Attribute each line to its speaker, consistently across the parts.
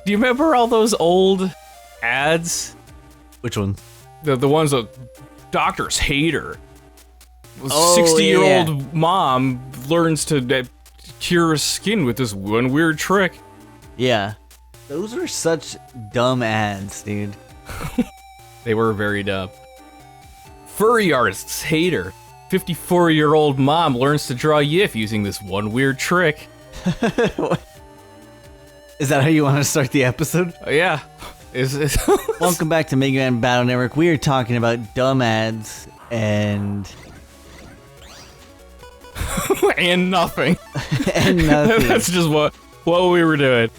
Speaker 1: Do you remember all those old ads?
Speaker 2: Which one?
Speaker 1: The ones that doctors hate her.
Speaker 2: Oh,
Speaker 1: 60-year-old mom learns to cure skin with this one weird trick.
Speaker 2: Yeah. Those are such dumb ads, dude.
Speaker 1: They were very dumb. Furry artists hate her. 54-year-old mom learns to draw Yif using this one weird trick.
Speaker 2: Is that how you want to start the episode?
Speaker 1: Yeah.
Speaker 2: Welcome back to Mega Man Battle Network. We are talking about dumb ads and...
Speaker 1: and nothing.
Speaker 2: and nothing.
Speaker 1: That's just what we were doing.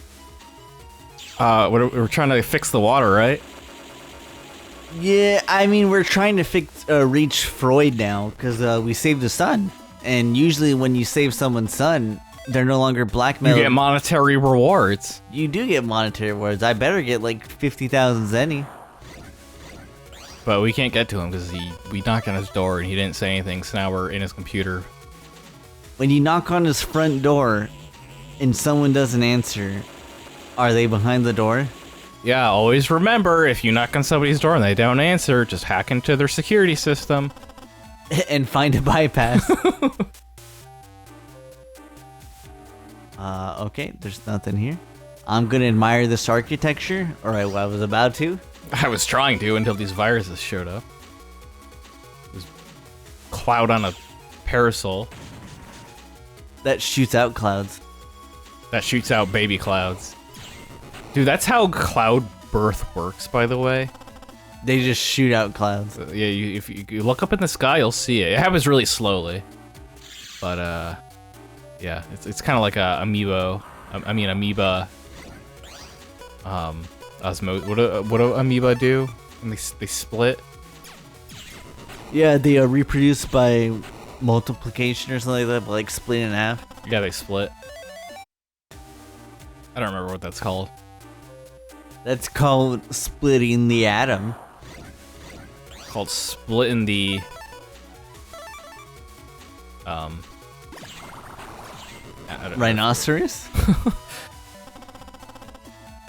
Speaker 1: We're trying to fix the water, right?
Speaker 2: Yeah, I mean, we're trying to reach Freud now, because we saved his son. And usually when you save someone's son, they're no longer blackmailed.
Speaker 1: You get monetary rewards.
Speaker 2: You do get monetary rewards. I better get like 50,000 zenny.
Speaker 1: But we can't get to him because we knocked on his door and he didn't say anything, so now we're in his computer.
Speaker 2: When you knock on his front door and someone doesn't answer, are they behind the door?
Speaker 1: Yeah, always remember, if you knock on somebody's door and they don't answer, just hack into their security system.
Speaker 2: And find a bypass. Okay, there's nothing here. I'm gonna admire this architecture. Alright, well, I was about to.
Speaker 1: I was trying to until these viruses showed up. This cloud on a parasol.
Speaker 2: That shoots out clouds.
Speaker 1: That shoots out baby clouds. Dude, that's how cloud birth works, by the way.
Speaker 2: They just shoot out clouds.
Speaker 1: Yeah, if you look up in the sky, you'll see it. It happens really slowly. But, yeah, it's kind of like a amoeba. What do amoeba do? And they split?
Speaker 2: Yeah, they reproduce by multiplication or something like that, but like split in half.
Speaker 1: Yeah, they split. I don't remember what that's called.
Speaker 2: That's called splitting the atom.
Speaker 1: Called splitting the...
Speaker 2: Rhinoceros?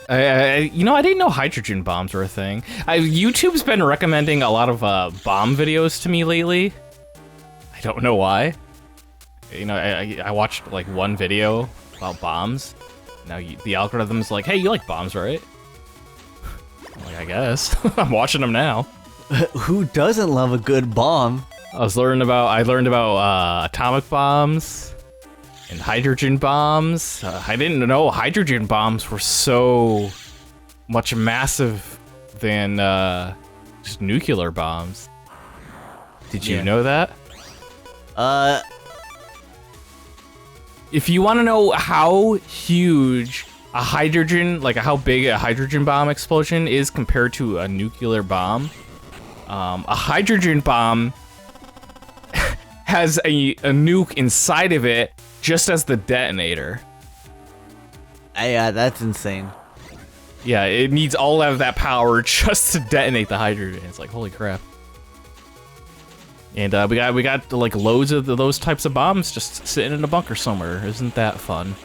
Speaker 1: I didn't know hydrogen bombs were a thing. YouTube's been recommending a lot of bomb videos to me lately. I don't know why. You know, I watched like one video about bombs. Now the algorithm's like, hey, you like bombs, right? I'm like, I guess. I'm watching them now.
Speaker 2: Who doesn't love a good bomb?
Speaker 1: I learned about atomic bombs and hydrogen bombs. I didn't know hydrogen bombs were so much massive than just nuclear bombs. Did you know that? If you want to know how huge a hydrogen, like how big a hydrogen bomb explosion is compared to a nuclear bomb, a hydrogen bomb has a nuke inside of it just as the detonator.
Speaker 2: Yeah, that's insane.
Speaker 1: Yeah, it needs all of that power just to detonate the hydrogen. It's like, holy crap. And we got like loads of those types of bombs just sitting in a bunker somewhere. Isn't that fun?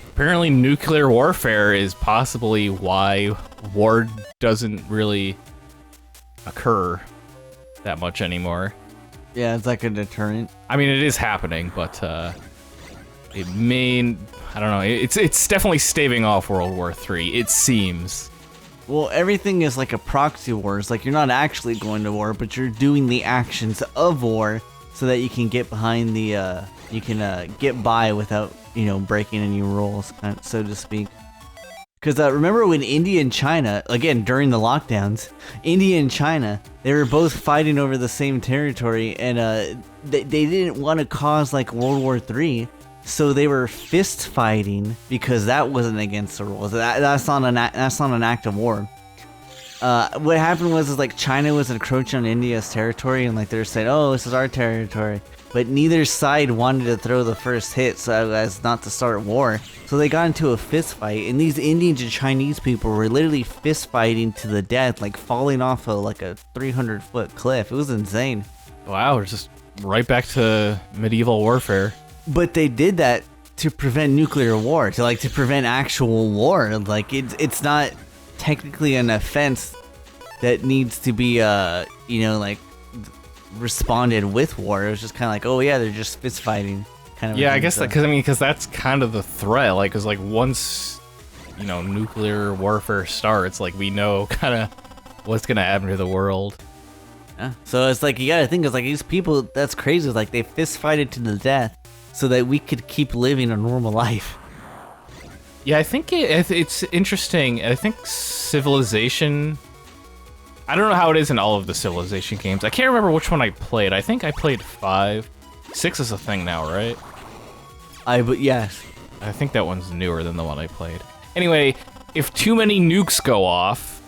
Speaker 1: Apparently nuclear warfare is possibly why war doesn't really occur that much anymore.
Speaker 2: Yeah, it's like a deterrent.
Speaker 1: I mean, it is happening, but it may... I don't know. It's definitely staving off World War III, it seems.
Speaker 2: Well, everything is like a proxy war. It's like you're not actually going to war, but you're doing the actions of war so that you can get behind the, get by without, breaking any rules, so to speak. Because remember when India and China, again, during the lockdowns, India and China, they were both fighting over the same territory, and they didn't want to cause like World War III, so they were fist fighting because that wasn't against the rules. That's not an act of war. What happened was like China was encroaching on India's territory, and like they were saying, "Oh, this is our territory," but neither side wanted to throw the first hit, so as not to start war. So they got into a fist fight, and these Indians and Chinese people were literally fist fighting to the death, like falling off of like a 300-foot cliff. It was insane.
Speaker 1: Wow, we're just right back to medieval warfare.
Speaker 2: But they did that to prevent nuclear war, to prevent actual war. Like it's not technically an offense that needs to be responded with war. It was just kind of like, oh yeah, they're just fist fighting kind of.
Speaker 1: Yeah, I guess because that's kind of the threat. Like, cause like once nuclear warfare starts, like we know kind of what's gonna happen to the world.
Speaker 2: Yeah. So it's like you gotta think, it's like these people. That's crazy. It's like they fist fight it to the death so that we could keep living a normal life.
Speaker 1: Yeah, I think it's interesting. I think Civilization. I don't know how it is in all of the Civilization games. I can't remember which one I played. I think I played 5. 6 is a thing now, right?
Speaker 2: But yes.
Speaker 1: I think that one's newer than the one I played. Anyway, if too many nukes go off,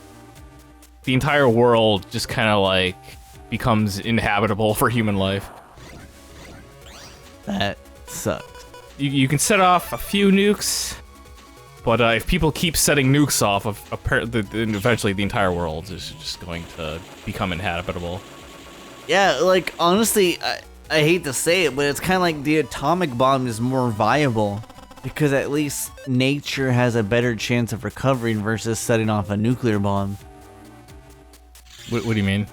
Speaker 1: the entire world just kind of like becomes inhabitable for human life.
Speaker 2: That sucks.
Speaker 1: You can set off a few nukes, but if people keep setting nukes off, eventually the entire world is just going to become inhabitable.
Speaker 2: Yeah, like, honestly, I hate to say it, but it's kind of like the atomic bomb is more viable, because at least nature has a better chance of recovering versus setting off a nuclear bomb.
Speaker 1: What do you mean?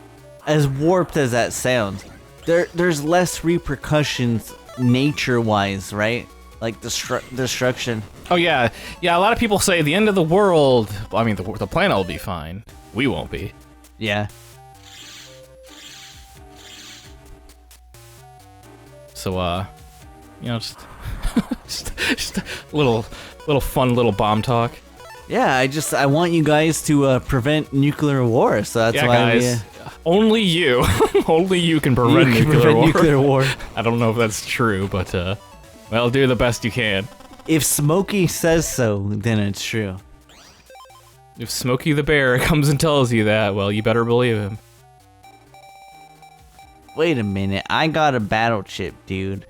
Speaker 2: As warped as that sounds, there's less repercussions nature-wise, right? Like destruction.
Speaker 1: Oh yeah, a lot of people say the end of the world. I mean, the planet will be fine. We won't be.
Speaker 2: Yeah.
Speaker 1: So just just a little fun little bomb talk.
Speaker 2: Yeah, I want you guys to prevent nuclear war. So that's why
Speaker 1: guys. Only you can prevent nuclear war. I don't know if that's true, but well, do the best you can.
Speaker 2: If Smokey says so, then it's true.
Speaker 1: If Smokey the Bear comes and tells you that, well, you better believe him.
Speaker 2: Wait a minute, I got a battle chip, dude.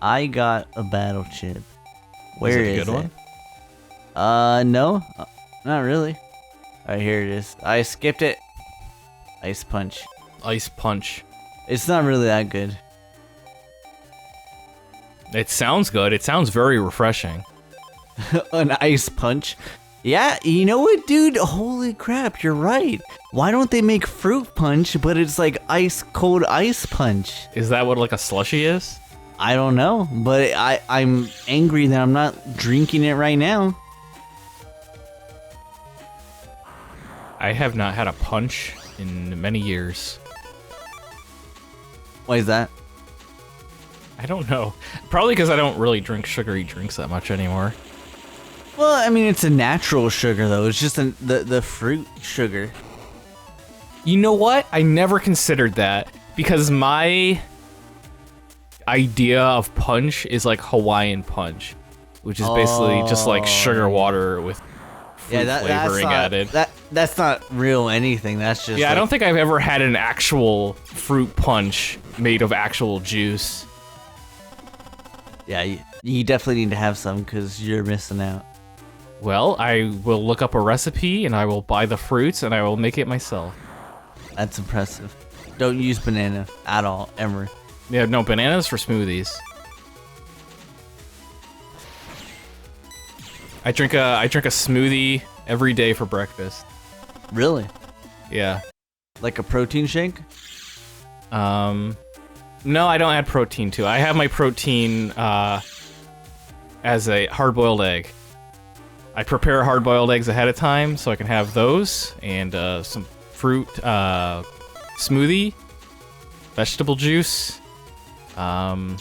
Speaker 2: I got a battle chip. Where is it? One? No, not really. Alright, here it is. I skipped it. Ice Punch.
Speaker 1: Ice Punch.
Speaker 2: It's not really that good.
Speaker 1: It sounds good. It sounds very refreshing.
Speaker 2: An Ice Punch? Yeah, you know what, dude? Holy crap, you're right. Why don't they make Fruit Punch, but it's like ice cold Ice Punch?
Speaker 1: Is that what like a slushie is?
Speaker 2: I don't know, but I'm angry that I'm not drinking it right now.
Speaker 1: I have not had a punch in many years.
Speaker 2: Why is that?
Speaker 1: I don't know. Probably because I don't really drink sugary drinks that much anymore.
Speaker 2: Well, I mean, it's a natural sugar, though. It's just the fruit sugar.
Speaker 1: You know what? I never considered that, because my idea of punch is like Hawaiian punch, which is basically just like sugar water with fruit flavoring added.
Speaker 2: That's not real anything. That's just
Speaker 1: I don't think I've ever had an actual fruit punch made of actual juice.
Speaker 2: Yeah, you definitely need to have some, because you're missing out.
Speaker 1: Well, I will look up a recipe, and I will buy the fruits, and I will make it myself.
Speaker 2: That's impressive. Don't use banana at all, ever.
Speaker 1: Yeah, no, bananas for smoothies. I drink a smoothie every day for breakfast.
Speaker 2: Really?
Speaker 1: Yeah.
Speaker 2: Like a protein shake?
Speaker 1: No, I don't add protein to it. I have my protein as a hard-boiled egg. I prepare hard-boiled eggs ahead of time so I can have those and some fruit smoothie, vegetable juice. I'm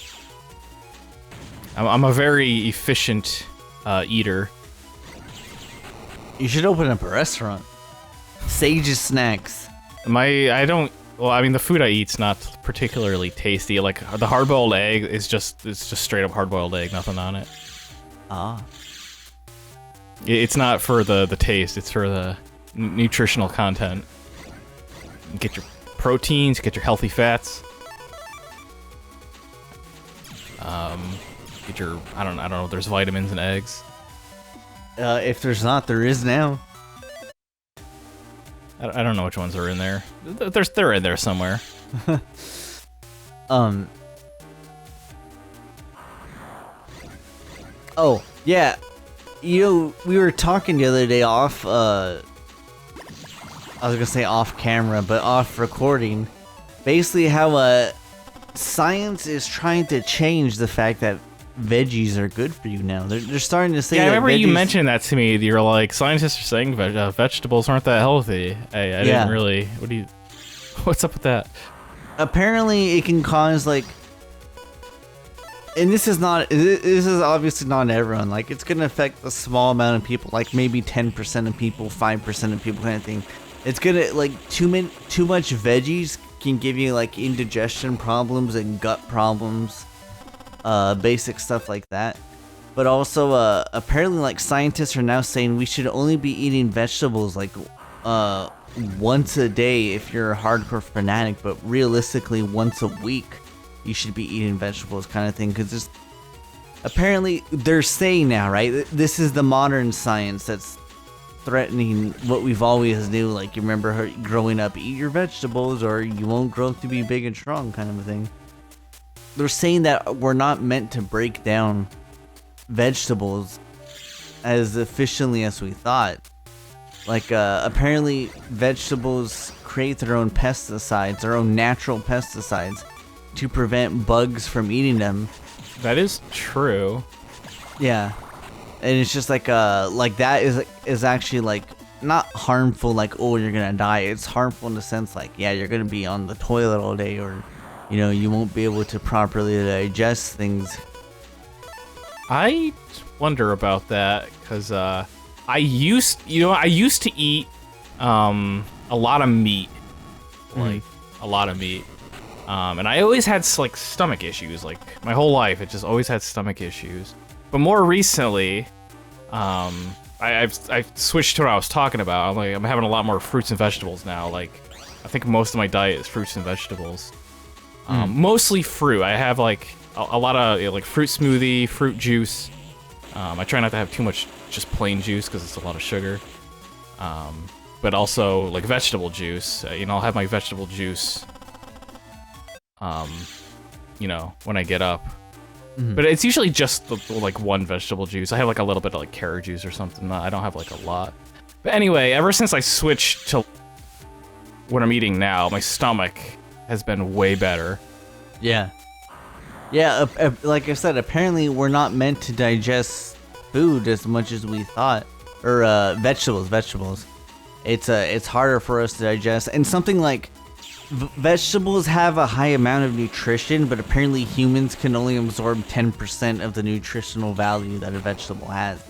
Speaker 1: a very efficient eater.
Speaker 2: You should open up a restaurant. Sage's Snacks.
Speaker 1: Well, I mean, the food I eat's not particularly tasty. Like, the hard-boiled egg it's just straight up hard-boiled egg, nothing on it.
Speaker 2: Ah.
Speaker 1: It's not for the taste, it's for the nutritional content. You get your proteins, get your healthy fats. Get your, I don't know, there's vitamins in eggs.
Speaker 2: If there's not, there is now.
Speaker 1: I don't know which ones are in there. They're in there somewhere.
Speaker 2: Oh, yeah. You know, we were talking the other day off, I was gonna say off camera, but off recording. Basically how, science is trying to change the fact that veggies are good for you now. They're starting to say
Speaker 1: Yeah, I
Speaker 2: that
Speaker 1: remember you
Speaker 2: veggies-
Speaker 1: mentioned that to me. You're like, scientists are saying vegetables aren't that healthy. I didn't really. What's up with that?
Speaker 2: Apparently it can cause, like, and this is obviously not everyone. Like, it's gonna affect a small amount of people, like maybe 10% of people, 5% of people, kind of thing. It's gonna, like, too much veggies can give you, like, indigestion problems and gut problems, basic stuff like that. But also, apparently, like, scientists are now saying we should only be eating vegetables, like, once a day if you're a hardcore fanatic, but realistically once a week you should be eating vegetables, kind of thing. Because just apparently they're saying now, right, this is the modern science that's threatening what we've always knew. Like, you remember her growing up, eat your vegetables or you won't grow up to be big and strong, kind of a thing. They're saying that we're not meant to break down vegetables as efficiently as we thought. Like, apparently vegetables create their own pesticides, their own natural pesticides, to prevent bugs from eating them.
Speaker 1: That is true.
Speaker 2: Yeah. And it's just like that is actually, like, not harmful, like, oh, you're gonna die. It's harmful in the sense, like, yeah, you're gonna be on the toilet all day, or, you know, you won't be able to properly digest things.
Speaker 1: I wonder about that, because I used to eat a lot of meat, like a lot of meat, and I always had, like, stomach issues. Like, my whole life, it just always had stomach issues. But more recently, I've switched to what I was talking about. I'm having a lot more fruits and vegetables now. Like, I think most of my diet is fruits and vegetables. Mostly fruit. I have, like, a lot of, like, fruit smoothie, fruit juice. I try not to have too much just plain juice because it's a lot of sugar. But also, like, vegetable juice. You know, I'll have my vegetable juice, you know, when I get up. But it's usually just, like, one vegetable juice. I have, like, a little bit of, like, carrot juice or something. I don't have, like, a lot. But anyway, ever since I switched to what I'm eating now, my stomach has been way better.
Speaker 2: Yeah. Yeah, like I said, apparently we're not meant to digest food as much as we thought. Or, vegetables. It's harder for us to digest. And something like, vegetables have a high amount of nutrition, but apparently humans can only absorb 10% of the nutritional value that a vegetable has.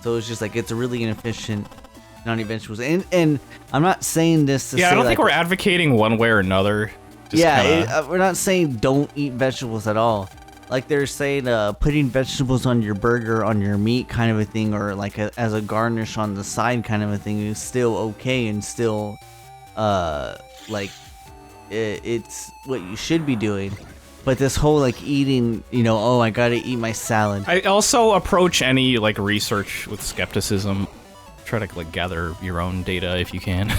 Speaker 2: So it's just like, it's a really inefficient not eat vegetables. And I'm not saying this to say,
Speaker 1: I don't
Speaker 2: like,
Speaker 1: think we're advocating one way or another. Just
Speaker 2: we're not saying don't eat vegetables at all. Like, they're saying putting vegetables on your burger, on your meat, kind of a thing, or like as a garnish on the side, kind of a thing, is still okay and still like it's what you should be doing. But this whole, like, eating, you know, oh, I gotta eat my salad.
Speaker 1: I also approach any, like, research with skepticism. Try to, like, gather your own data if you can.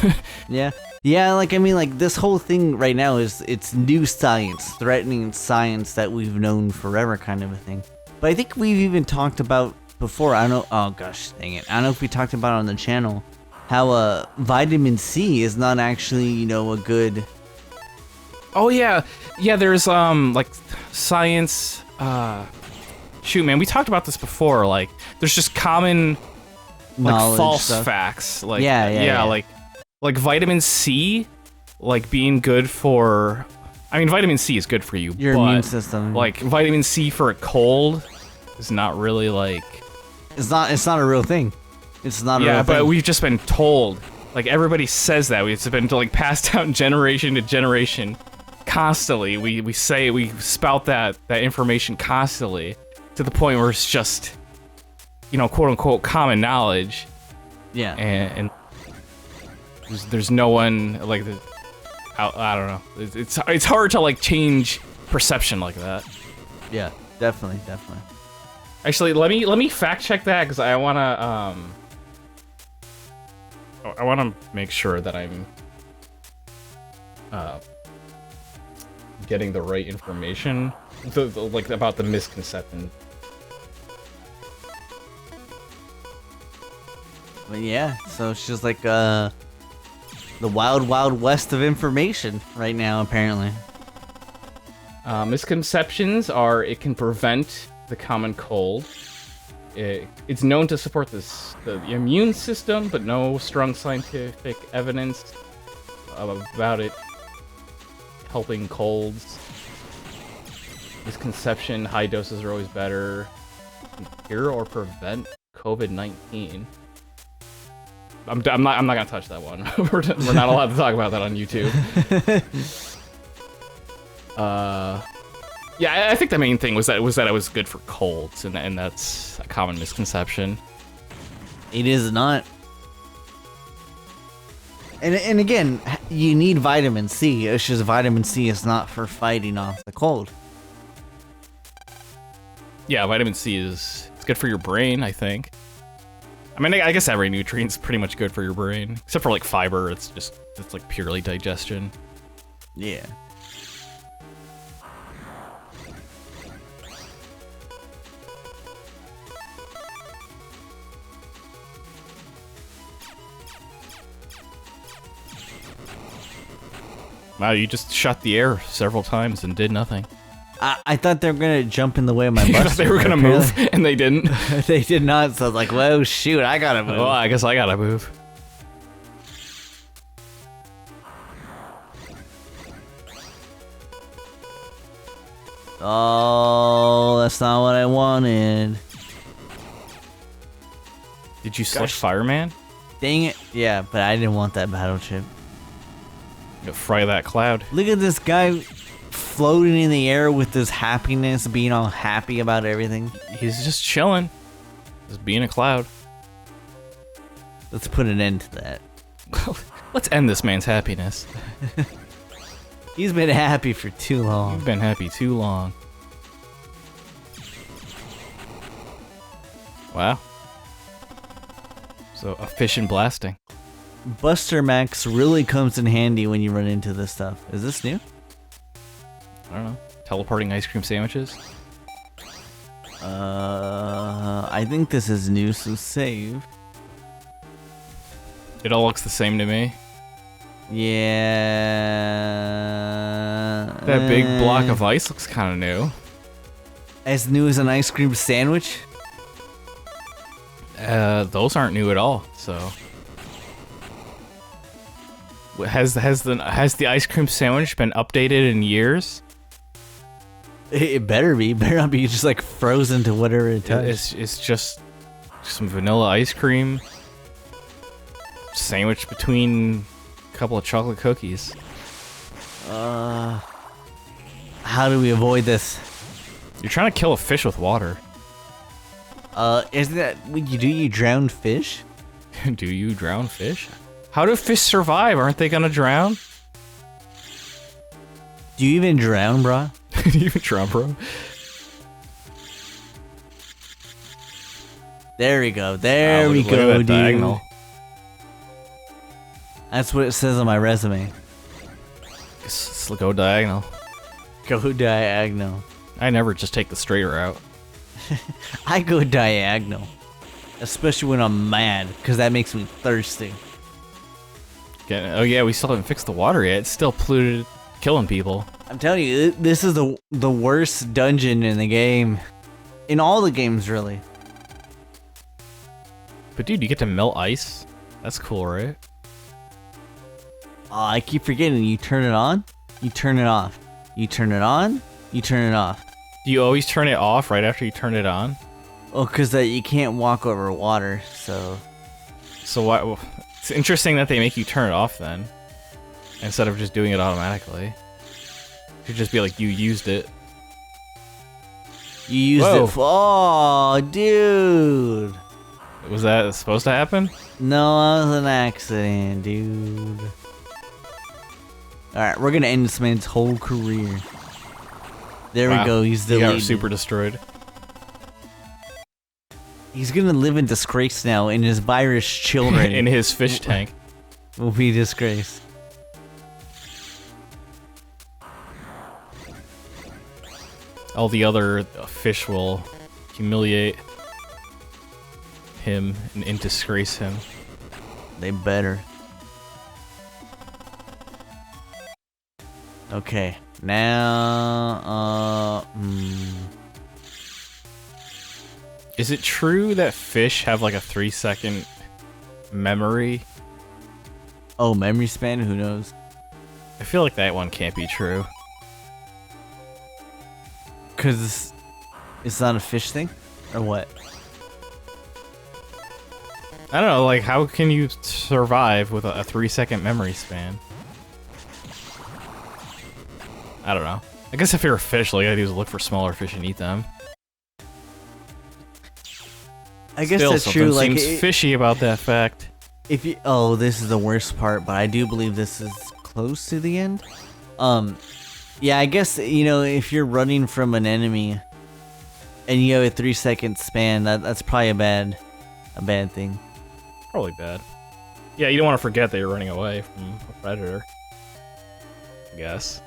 Speaker 2: Yeah, like, I mean, like, this whole thing right now it's new science, threatening science that we've known forever, kind of a thing. But I think we've even talked about before, I don't know, oh gosh, dang it, I don't know if we talked about it on the channel, how vitamin C is not actually, you know, a good...
Speaker 1: Oh yeah, there's like science, shoot man, we talked about this before, like, there's just common, like,
Speaker 2: knowledge
Speaker 1: false
Speaker 2: stuff.
Speaker 1: facts, like,
Speaker 2: Yeah.
Speaker 1: like vitamin C, like, being good for, I mean, vitamin C is good for you,
Speaker 2: Your
Speaker 1: but,
Speaker 2: immune system.
Speaker 1: like, vitamin C for a cold is not really, like...
Speaker 2: It's not a real thing. It's not a real thing.
Speaker 1: Yeah, but we've just been told, like, everybody says that, it's been, like, passed down generation to generation, constantly. We spout that information constantly, to the point where it's just, you know, quote unquote common knowledge.
Speaker 2: Yeah.
Speaker 1: And there's no one, like, I don't know. It's hard to, like, change perception like that.
Speaker 2: Yeah, definitely.
Speaker 1: Actually, let me fact check that, because I wanna make sure that I'm getting the right information, like, about the misconception.
Speaker 2: But yeah, so it's just like the wild, wild west of information right now, apparently.
Speaker 1: Misconceptions are it can prevent the common cold. It's known to support the immune system, but no strong scientific evidence about it helping colds. Misconception: high doses are always better. Cure or prevent COVID-19. I'm not gonna touch that one. We're not allowed to talk about that on YouTube. Yeah, I think the main thing was that it was good for colds, and that's a common misconception.
Speaker 2: It is not. And again, you need vitamin C. It's just vitamin C is not for fighting off the cold.
Speaker 1: Yeah, vitamin C it's good for your brain, I think. I mean, I guess every nutrient's pretty much good for your brain, except for like fiber. It's like purely digestion.
Speaker 2: Yeah.
Speaker 1: Wow, you just shut the air several times and did nothing.
Speaker 2: I thought they were gonna jump in the way of my
Speaker 1: You
Speaker 2: bus.
Speaker 1: thought they were gonna move, and they didn't.
Speaker 2: They did not. So I was like, "Whoa, shoot! I gotta move."
Speaker 1: Well, I guess I gotta move.
Speaker 2: Oh, that's not what I wanted.
Speaker 1: Did you select Fireman?
Speaker 2: Dang it! Yeah, but I didn't want that battle chip.
Speaker 1: Go fry that cloud.
Speaker 2: Look at this guy floating in the air with this happiness, being all happy about everything.
Speaker 1: He's just chilling, just being a cloud.
Speaker 2: Let's put an end to that.
Speaker 1: Let's end this man's happiness.
Speaker 2: He's been happy for too long.
Speaker 1: You've been happy too long. Wow. So efficient blasting.
Speaker 2: Buster Max really comes in handy when you run into this stuff. Is this new?
Speaker 1: I don't know. Teleporting ice cream sandwiches?
Speaker 2: I think this is new, so save.
Speaker 1: It all looks the same to me.
Speaker 2: Yeah.
Speaker 1: That big block of ice looks kind of new.
Speaker 2: As new as an ice cream sandwich?
Speaker 1: Those aren't new at all, so... Has the ice cream sandwich been updated in years?
Speaker 2: It better be. It better not be just like frozen to whatever it touches.
Speaker 1: It's just some vanilla ice cream sandwiched between a couple of chocolate cookies.
Speaker 2: How do we avoid this?
Speaker 1: You're trying to kill a fish with water.
Speaker 2: Isn't that what you do? You drown fish?
Speaker 1: Do you drown fish? How do fish survive? Aren't they gonna drown?
Speaker 2: Do you even drown, bro?
Speaker 1: Do you even drown, bro?
Speaker 2: There we go. There we
Speaker 1: look at
Speaker 2: go,
Speaker 1: that
Speaker 2: dude.
Speaker 1: diagonal.
Speaker 2: That's what it says on my resume.
Speaker 1: Let's go diagonal.
Speaker 2: Go diagonal.
Speaker 1: I never just take the straight route.
Speaker 2: I go diagonal. Especially when I'm mad, because that makes me thirsty.
Speaker 1: Oh yeah, we still haven't fixed the water yet. It's still polluted, killing people.
Speaker 2: I'm telling you, this is the worst dungeon in the game. In all the games, really.
Speaker 1: But dude, you get to melt ice? That's cool, right?
Speaker 2: I keep forgetting. You turn it on, you turn it off. You turn it on, you turn it off.
Speaker 1: Do you always turn it off right after you turn it on?
Speaker 2: Oh, because you can't walk over water, so...
Speaker 1: So why... It's interesting that they make you turn it off then, instead of just doing it automatically. It should just be like, you used it.
Speaker 2: You used
Speaker 1: Whoa.
Speaker 2: it for... Oh, dude!
Speaker 1: Was that supposed to happen?
Speaker 2: No, that was an accident, dude. Alright, we're gonna end this man's whole career. There we go, he's
Speaker 1: He got
Speaker 2: deleted.
Speaker 1: super destroyed.
Speaker 2: He's gonna live in disgrace now, and his virus children
Speaker 1: In his fish tank.
Speaker 2: will be disgraced.
Speaker 1: All the other fish will humiliate him and disgrace him.
Speaker 2: They better. Okay, now,
Speaker 1: Is it true that fish have like a 3-second memory?
Speaker 2: Oh, memory span? Who knows?
Speaker 1: I feel like that one can't be true.
Speaker 2: Because it's not a fish thing? Or what?
Speaker 1: I don't know, like, how can you survive with a 3-second memory span? I don't know. I guess if you're a fish, all you gotta do is look for smaller fish and eat them.
Speaker 2: I guess
Speaker 1: Still,
Speaker 2: that's true. Like,
Speaker 1: seems fishy about that fact.
Speaker 2: If you, oh, this is the worst part, but I do believe this is close to the end. Yeah, I guess, you know, if you're running from an enemy and you have a 3-second span, that's probably a bad thing.
Speaker 1: Probably bad. Yeah, you don't want to forget that you're running away from a predator. I guess.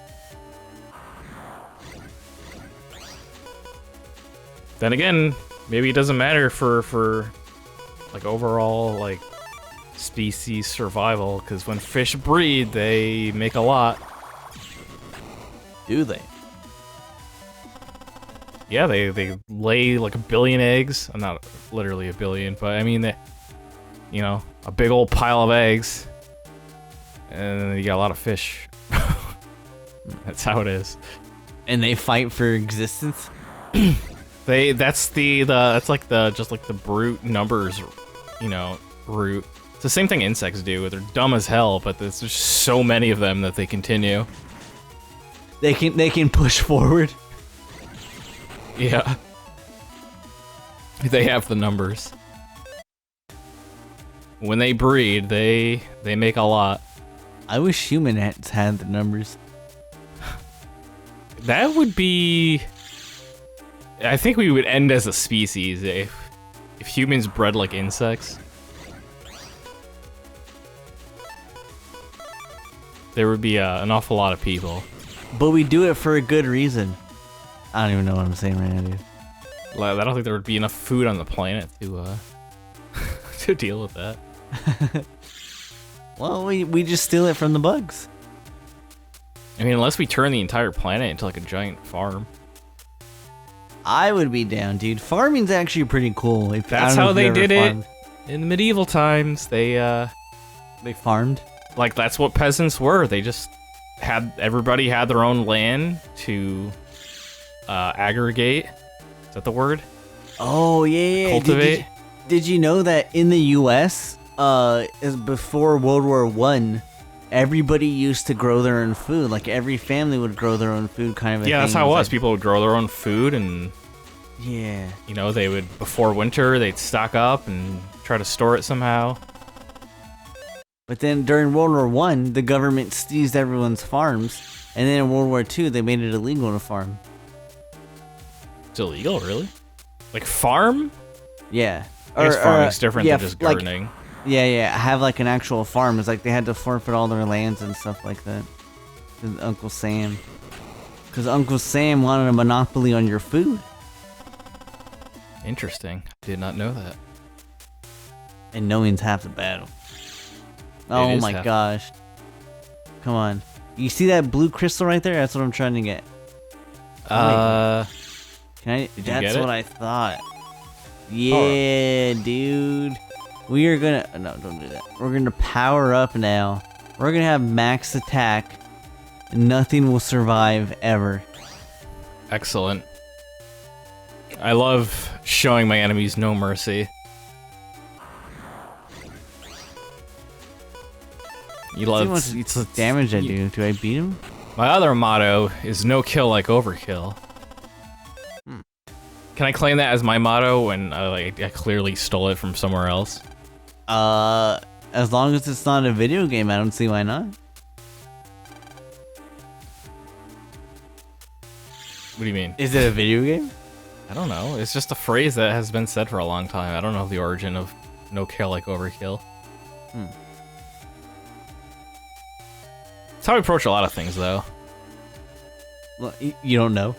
Speaker 1: Then again, maybe it doesn't matter for like overall like species survival, because when fish breed, they make a lot.
Speaker 2: Do they?
Speaker 1: Yeah, they lay like 1 billion eggs. Not literally 1 billion, but I mean, you know, a big old pile of eggs, and then you got a lot of fish. That's how it is.
Speaker 2: And they fight for existence.
Speaker 1: That's like the brute numbers, you know, route. It's the same thing insects do. They're dumb as hell, but there's just so many of them that they continue.
Speaker 2: They can push forward.
Speaker 1: Yeah. They have the numbers. When they breed, they make a lot.
Speaker 2: I wish humans had the numbers.
Speaker 1: That would be... I think we would end as a species if humans bred like insects. There would be an awful lot of people.
Speaker 2: But we do it for a good reason. I don't even know what I'm saying right now, dude.
Speaker 1: I don't think there would be enough food on the planet to to deal with that.
Speaker 2: Well, we just steal it from the bugs.
Speaker 1: I mean, unless we turn the entire planet into like a giant farm.
Speaker 2: I would be down, dude. Farming's actually pretty cool.
Speaker 1: That's how they did it in the medieval times. They
Speaker 2: farmed.
Speaker 1: Like, that's what peasants were. They just everybody had their own land to aggregate. Is that the word?
Speaker 2: Oh yeah.
Speaker 1: Cultivate.
Speaker 2: Did you know that in the U.S. Before World War I, everybody used to grow their own food. Like every family would grow their own food, kind of.
Speaker 1: Yeah, that's how it was.
Speaker 2: Like,
Speaker 1: people would grow their own food, and
Speaker 2: yeah,
Speaker 1: you know, they would, before winter, they'd stock up and try to store it somehow.
Speaker 2: But then during World War I, the government seized everyone's farms, and then in World War II, they made it illegal to farm.
Speaker 1: It's illegal, really? Like farm?
Speaker 2: Yeah.
Speaker 1: I guess farming's different than just
Speaker 2: like,
Speaker 1: gardening.
Speaker 2: Yeah, have like an actual farm. It's like they had to forfeit all their lands and stuff like that. With Uncle Sam. Because Uncle Sam wanted a monopoly on your food.
Speaker 1: Interesting. Did not know that.
Speaker 2: And knowing's half the battle. Oh my gosh. Come on. You see that blue crystal right there? That's what I'm trying to get.
Speaker 1: Can I?
Speaker 2: That's what I thought. Yeah, dude. We are gonna... No, don't do that. We're gonna power up now. We're gonna have max attack. Nothing will survive ever.
Speaker 1: Excellent. I love showing my enemies no mercy. You love...
Speaker 2: See how much damage I do. Do I beat him?
Speaker 1: My other motto is no kill like overkill. Can I claim that as my motto when I clearly stole it from somewhere else?
Speaker 2: As long as it's not a video game, I don't see why not.
Speaker 1: What do you mean?
Speaker 2: Is it a video game?
Speaker 1: I don't know. It's just a phrase that has been said for a long time. I don't know the origin of no kill like overkill. It's how I approach a lot of things, though.
Speaker 2: Well, you don't know?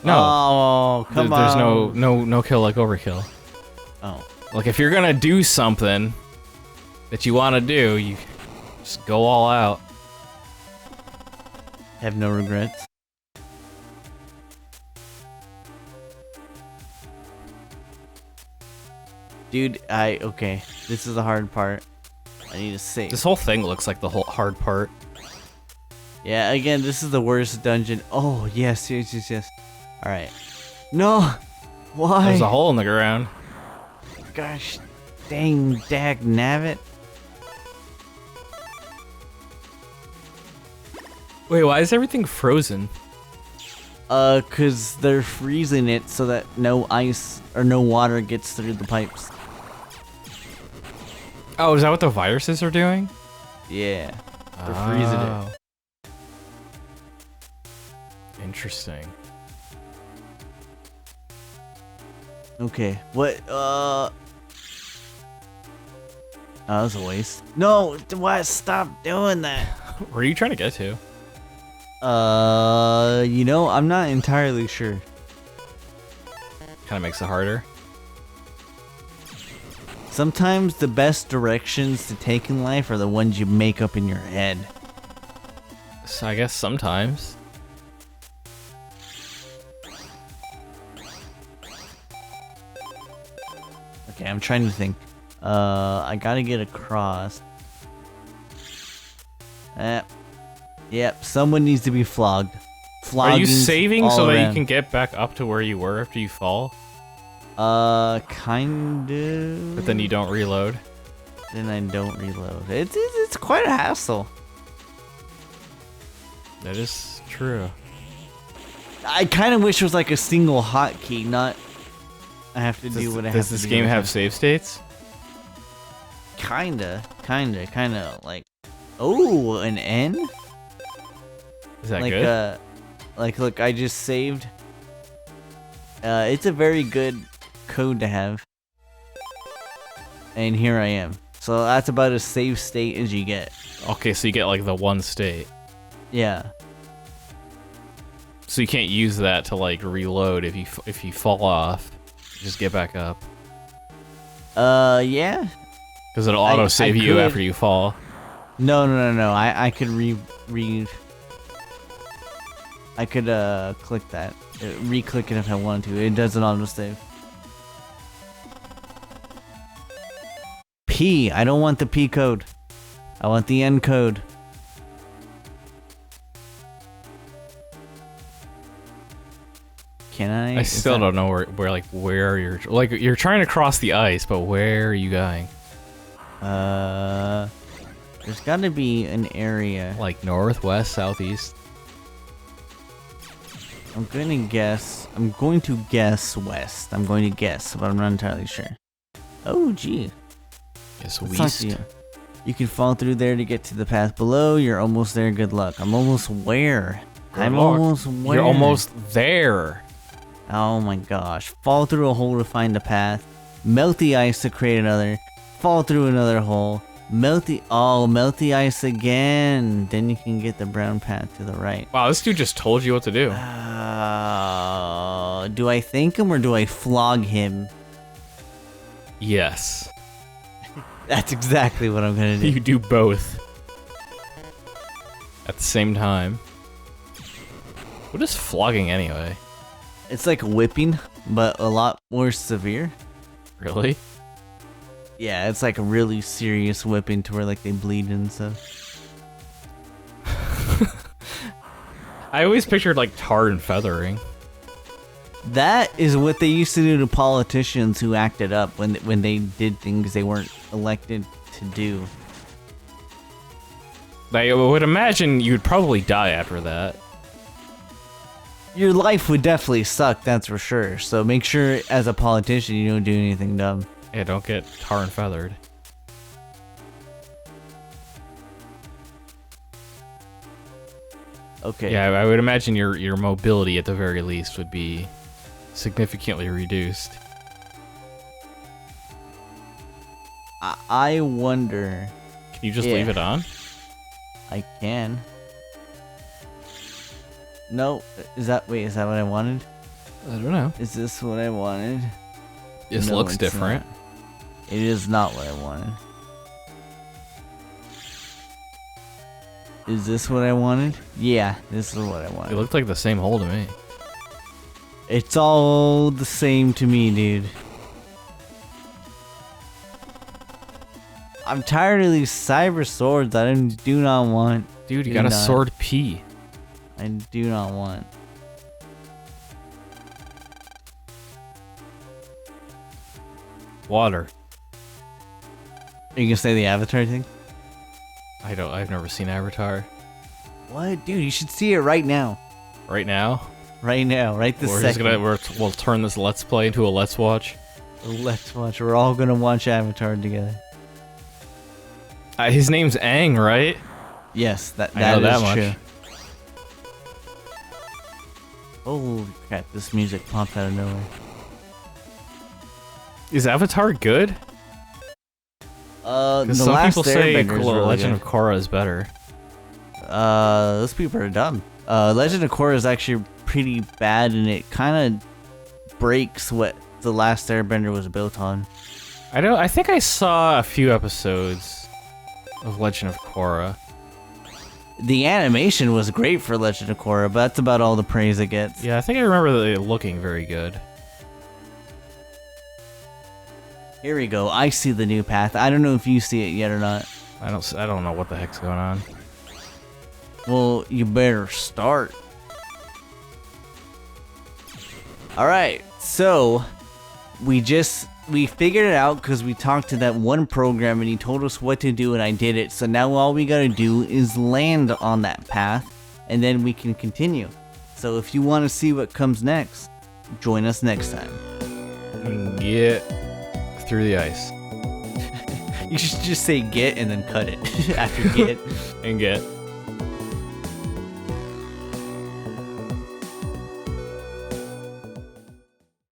Speaker 1: No.
Speaker 2: Oh, come on.
Speaker 1: There's no kill like overkill.
Speaker 2: Oh.
Speaker 1: Like, if you're gonna do something that you want to do, you just go all out.
Speaker 2: Have no regrets. Dude, okay. This is the hard part. I need to save.
Speaker 1: This whole thing looks like the whole hard part.
Speaker 2: Yeah, again, this is the worst dungeon. Oh, yes. Alright. No! Why?
Speaker 1: There's a hole in the ground.
Speaker 2: Gosh, dang, dag nabbit.
Speaker 1: Wait, why is everything frozen?
Speaker 2: Cause they're freezing it so that no ice or no water gets through the pipes.
Speaker 1: Oh, is that what the viruses are doing?
Speaker 2: Yeah, they're freezing it.
Speaker 1: Interesting.
Speaker 2: Okay, what, oh, that was a waste. No, what? Stop doing that.
Speaker 1: Where are you trying to get to?
Speaker 2: You know, I'm not entirely sure.
Speaker 1: Kind of makes it harder.
Speaker 2: Sometimes the best directions to take in life are the ones you make up in your head.
Speaker 1: So I guess sometimes.
Speaker 2: Okay, I'm trying to think. I gotta get across. Yep, someone needs to be flogged.
Speaker 1: Are you
Speaker 2: Floggings
Speaker 1: saving
Speaker 2: all
Speaker 1: so that
Speaker 2: around.
Speaker 1: you can get back up to where you were after you fall?
Speaker 2: Kind of.
Speaker 1: But then you don't reload?
Speaker 2: Then I don't reload. It's quite a hassle.
Speaker 1: That is true.
Speaker 2: I kind of wish it was like a single hotkey, not I have to do what I have to do.
Speaker 1: Does this game have save states?
Speaker 2: Kinda like. Oh, an N?
Speaker 1: Is that
Speaker 2: like,
Speaker 1: good?
Speaker 2: Like, look, I just saved. It's a very good code to have. And here I am. So that's about as save state as you get.
Speaker 1: Okay, so you get like the one state.
Speaker 2: Yeah.
Speaker 1: So you can't use that to like reload if you fall off. Just get back up.
Speaker 2: Yeah.
Speaker 1: Because it'll auto save you
Speaker 2: could.
Speaker 1: after you fall.
Speaker 2: No. I could I could click that. Re-click it if I wanted to. It doesn't auto save. P. I don't want the P code. I want the N code. Can I?
Speaker 1: I still don't know where you're trying to cross the ice, but where are you going?
Speaker 2: There's got to be an area.
Speaker 1: Like north, west, southeast.
Speaker 2: I'm going to guess west. I'm going to guess, but I'm not entirely sure. Oh, gee.
Speaker 1: Yes,
Speaker 2: That's
Speaker 1: west.
Speaker 2: not you can fall through there to get to the path below. You're almost there. Good luck. I'm almost where? Almost where?
Speaker 1: You're almost there.
Speaker 2: Oh my gosh. Fall through a hole to find a path. Melt the ice to create another. Fall through another hole. Melt the ice again. Then you can get the brown path to the right.
Speaker 1: Wow, this dude just told you what to do.
Speaker 2: Do I thank him or do I flog him?
Speaker 1: Yes.
Speaker 2: That's exactly what I'm gonna do.
Speaker 1: You do both. At the same time. What is flogging anyway?
Speaker 2: It's like whipping, but a lot more severe.
Speaker 1: Really?
Speaker 2: Yeah, it's like a really serious whipping to where like they bleed and stuff.
Speaker 1: I always pictured like tar and feathering.
Speaker 2: That is what they used to do to politicians who acted up when they did things they weren't elected to do.
Speaker 1: I would imagine you'd probably die after that.
Speaker 2: Your life would definitely suck, that's for sure. So make sure as a politician you don't do anything dumb.
Speaker 1: Yeah, don't get tar and feathered.
Speaker 2: Okay.
Speaker 1: Yeah, I would imagine your mobility at the very least would be significantly reduced.
Speaker 2: I wonder.
Speaker 1: Can you just leave it on?
Speaker 2: I can. No, is that what I wanted?
Speaker 1: I don't know.
Speaker 2: Is this what I wanted?
Speaker 1: This
Speaker 2: No,
Speaker 1: looks
Speaker 2: it's
Speaker 1: different.
Speaker 2: not. It is not what I wanted. Is this what I wanted? Yeah, this is what I
Speaker 1: It
Speaker 2: wanted.
Speaker 1: looked like the same hole to me.
Speaker 2: It's all the same to me, dude. I'm tired of these cyber swords. I do not want.
Speaker 1: Dude, you
Speaker 2: Do
Speaker 1: got a
Speaker 2: not.
Speaker 1: sword P.
Speaker 2: I do not want.
Speaker 1: Water.
Speaker 2: Are you gonna say the Avatar thing?
Speaker 1: I've never seen Avatar.
Speaker 2: What, dude? You should see it right now.
Speaker 1: Right now?
Speaker 2: Right now, right this
Speaker 1: We're just
Speaker 2: second.
Speaker 1: we'll turn this Let's Play into a Let's Watch.
Speaker 2: Let's watch. We're all gonna watch Avatar together.
Speaker 1: His name's Aang, right?
Speaker 2: Yes, that
Speaker 1: I know
Speaker 2: is
Speaker 1: that much.
Speaker 2: true. Holy crap! This music popped out of nowhere.
Speaker 1: Is Avatar good?
Speaker 2: The
Speaker 1: Some
Speaker 2: last
Speaker 1: people say
Speaker 2: Airbender is really
Speaker 1: Legend
Speaker 2: good.
Speaker 1: of Korra is better.
Speaker 2: Those people are dumb. Legend of Korra is actually pretty bad, and it kind of breaks what the last Airbender was built on.
Speaker 1: I think I saw a few episodes of Legend of Korra.
Speaker 2: The animation was great for Legend of Korra, but that's about all the praise it gets.
Speaker 1: Yeah, I think I remember it looking very good.
Speaker 2: Here we go. I see the new path. I don't know if you see it yet or not.
Speaker 1: I don't know what the heck's going on.
Speaker 2: Well, you better start. Alright, so we figured it out because we talked to that one program and he told us what to do and I did it. So now all we gotta do is land on that path and then we can continue. So if you want to see what comes next, join us next time.
Speaker 1: And get through the ice.
Speaker 2: You should just say get and then cut it after get.
Speaker 1: And get.